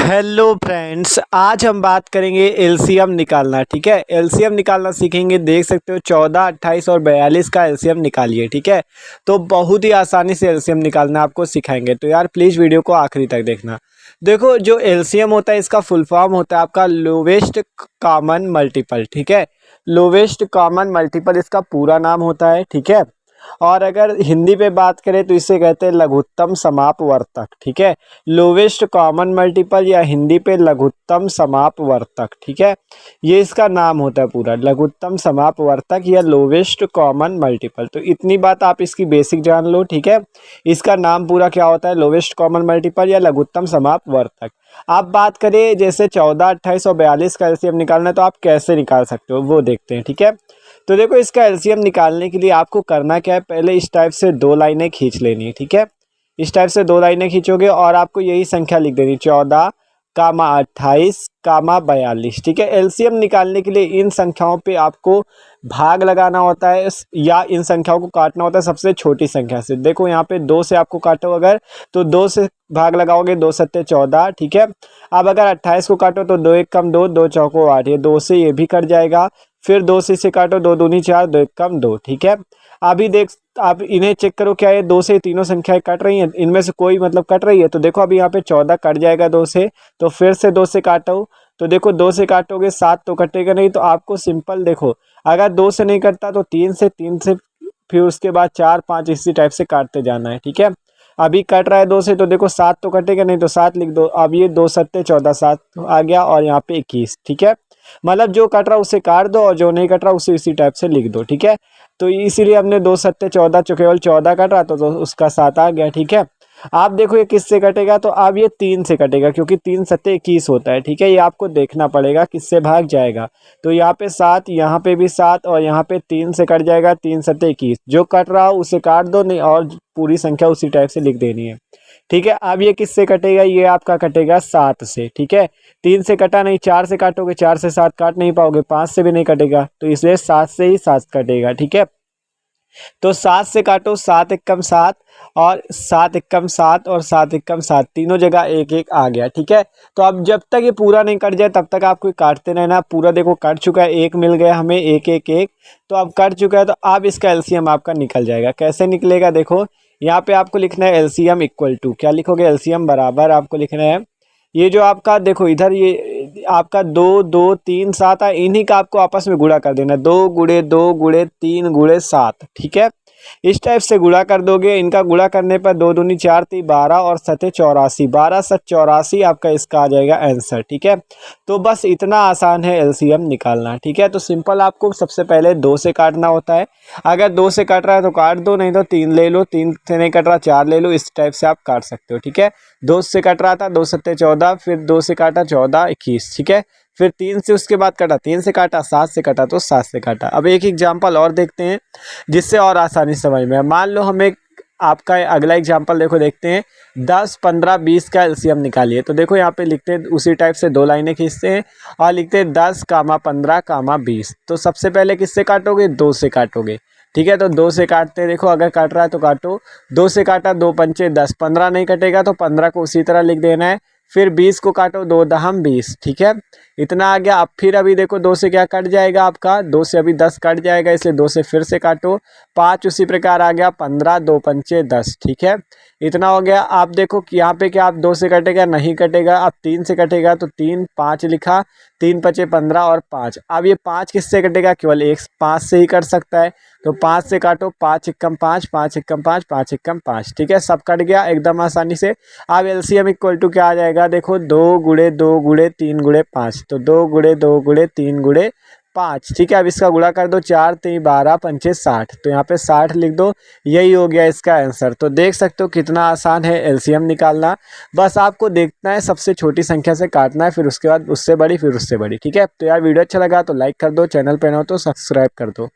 Hello friends, आज हम बात करेंगे एलसीएम निकालना। ठीक है, एलसीएम निकालना सीखेंगे। देख सकते हो 14, 28 और 42 का एलसीएम निकालिए। ठीक है, तो बहुत ही आसानी से एलसीएम निकालना आपको सिखाएंगे। तो यार प्लीज़ वीडियो को आखिरी तक देखना। देखो, जो एलसीएम होता है इसका फुल फॉर्म होता है आपका लोवेस्ट कॉमन मल्टीपल। ठीक है, लोवेस्ट कॉमन मल्टीपल इसका पूरा नाम होता है। ठीक है, और अगर हिंदी पे बात करें तो इसे कहते हैं लघुत्तम समापवर्तक। ठीक है, लोवेस्ट कॉमन मल्टीपल या हिंदी पे लघुत्तम समापवर्तक। ठीक है, ये इसका नाम होता है पूरा, लघुत्तम समापवर्तक या लोवेस्ट कॉमन मल्टीपल। तो इतनी बात आप इसकी बेसिक जान लो। ठीक है, इसका नाम पूरा क्या होता है, लोवेस्ट कॉमन मल्टीपल या लघुत्तम समापवर्तक। आप बात करें जैसे 14, 28 और 42 का एलसीएम निकालना है तो आप कैसे निकाल सकते हो वो देखते हैं। ठीक है, तो देखो इसका एलसीएम निकालने के लिए आपको करना क्या है, पहले इस टाइप से दो लाइनें खींच लेनी है। ठीक है, इस टाइप से दो लाइनें खींचोगे और आपको यही संख्या लिख देनी, 14, 28, 42। ठीक है, एलसीएम निकालने के लिए इन संख्याओं पे आपको भाग लगाना होता है या इन संख्याओं को काटना होता है सबसे छोटी संख्या से। देखो यहाँ पे 2 से आपको काटो अगर, तो 2 से भाग लगाओगे, 2 सत्ते 14। ठीक है, अब अगर 28 को काटो तो 2 एक कम 2, 2 चौको 8, ये 2 से ये भी कट जाएगा। फिर 2 से इसे काटो, 2 दूनी 4, 2 एक कम 2। ठीक है, अभी देख आप इन्हें चेक करो, क्या ये 2 से तीनों संख्याएं कट रही हैं, इनमें से कोई मतलब कट रही है। तो देखो अभी यहाँ पे 14 कट जाएगा 2 से, तो फिर से 2 से काटो, तो देखो 2 से काटोगे 7 तो कटेगा नहीं। तो आपको सिंपल देखो, अगर 2 से नहीं कटता तो 3 से, 3 से फिर उसके बाद 4, 5 इसी टाइप से काटते जाना है। ठीक है, अभी कट रहा है 2 से, तो देखो 7 तो कटेगा नहीं, तो 7 लिख दो। अब ये 2 सत्ते 14, 7 आ गया और यहाँ पे 21। ठीक है, मतलब जो कट रहा उसे काट दो और जो नहीं कट रहा उसे इसी टाइप से लिख दो। ठीक है, तो इसीलिए हमने 2 सत्ते 14, जो केवल 14 कट रहा तो उसका 7 आ गया। ठीक है, आप देखो ये किससे कटेगा, तो अब ये 3 से कटेगा क्योंकि 3 सत्ते 21 होता है। ठीक है, ये आपको देखना पड़ेगा किससे भाग जाएगा। तो यहाँ पे 7, यहाँ पे भी 7 और यहाँ पे 3 से कट जाएगा, 3 सत्ते 21। जो कट रहा हो उसे काट दो, नहीं और पूरी संख्या उसी टाइप से लिख देनी है। ठीक है, अब ये किससे कटेगा, ये आपका कटेगा 7 से। ठीक है, 3 से कटा नहीं, 4 से काटोगे, 4 से 7 काट नहीं पाओगे, 5 से भी नहीं कटेगा, तो इसलिए 7 से ही 7 कटेगा। ठीक है, तो 7 से काटो, 7 एकम 7 और 7 एकम 7 और 7 एकम 7, तीनों जगह 1 1 आ गया। ठीक है, तो अब जब तक ये पूरा नहीं कट जाए तब तक आपको काटते रहना। पूरा देखो कट चुका है, 1 मिल गया हमें, 1 1 1, तो अब कट चुका है। तो अब इसका एलसीएम आपका निकल जाएगा। कैसे निकलेगा, देखो यहाँ पे आपको लिखना है एलसीएम इक्वल टू, क्या लिखोगे, एलसीएम बराबर आपको लिखना है, ये जो आपका देखो इधर ये आपका 2 2 3 7 है, इन्हीं का आपको आपस में गुणा कर देना, 2 गुणे 2 गुणे 3 गुणे 7। ठीक है, इस टाइप से गुणा कर दोगे। इनका गुणा करने पर 2 दूनी 4 3 12 और 7 84, 12 7 84 आपका इसका आ जाएगा आंसर। ठीक है, तो बस इतना आसान है एलसीएम निकालना। ठीक है, तो सिंपल आपको सबसे पहले 2 से काटना होता है। अगर 2 से कट रहा है तो काट दो, नहीं तो 3 ले लो, 3 से नहीं कट रहा 4 ले लो, इस टाइप से आप काट सकते हो। ठीक है, 2 से कट रहा था, 2 सत्ते 14, फिर 2 से काटा 14 21। ठीक है, फिर 3 से उसके बाद काटा, 3 से काटा, 7 से काटा तो 7 से काटा। अब एक एग्जाम्पल और देखते हैं जिससे और आसानी समझ में। मान लो हमें आपका अगला एग्जाम्पल देखो, देखते हैं 10 15 20 का एलसीएम निकालिए। तो देखो यहाँ पे लिखते हैं उसी टाइप से दो लाइनें खींचते हैं और लिखते हैं 10, 15, 20। तो सबसे पहले किससे काटोगे, 2 से काटोगे। ठीक है, तो 2 से काटते हैं, देखो अगर काट रहा है तो काटो, 2 से काटा, 2 पंचे 10, 15 नहीं कटेगा तो 15 को उसी तरह लिख देना है। फिर 20 को काटो, 2 दहम 20। ठीक है, इतना आ गया। अब फिर अभी देखो 2 से क्या कट जाएगा आपका, 2 से अभी 10 कट जाएगा, इसलिए 2 से फिर से काटो, 5 उसी प्रकार आ गया, 15, 2 पंचे 10। ठीक है, इतना हो गया। आप देखो कि यहाँ पे क्या आप 2 से कटेगा, नहीं कटेगा। अब 3 से कटेगा तो 3 5 लिखा, 3 पचे 15 और 5। अब ये 5 किससे कटेगा, केवल एक 5 से ही कट सकता है। तो 5 से काटो, 5 एकम 5, 5 एकम 5, 5 एकम 5। ठीक है, सब कट गया एकदम आसानी से। अब एलसीएम इक्वल टू क्या आ जाएगा, देखो 2 गुणे 2 गुणे 3 गुणे 5, तो 2 गुणे 2 गुणे 3 गुणे 5। ठीक है, अब इसका गुणा कर दो, 4 3 12 पंचे 60, तो यहाँ पे 60 लिख दो। यही हो गया इसका आंसर। तो देख सकते हो कितना आसान है एलसीएम निकालना। बस आपको देखना है सबसे छोटी संख्या से काटना है, फिर उसके बाद उससे बड़ी, फिर उससे बड़ी। ठीक है, तो यार वीडियो अच्छा लगा तो लाइक कर दो, चैनल पे नए हो तो सब्सक्राइब कर दो।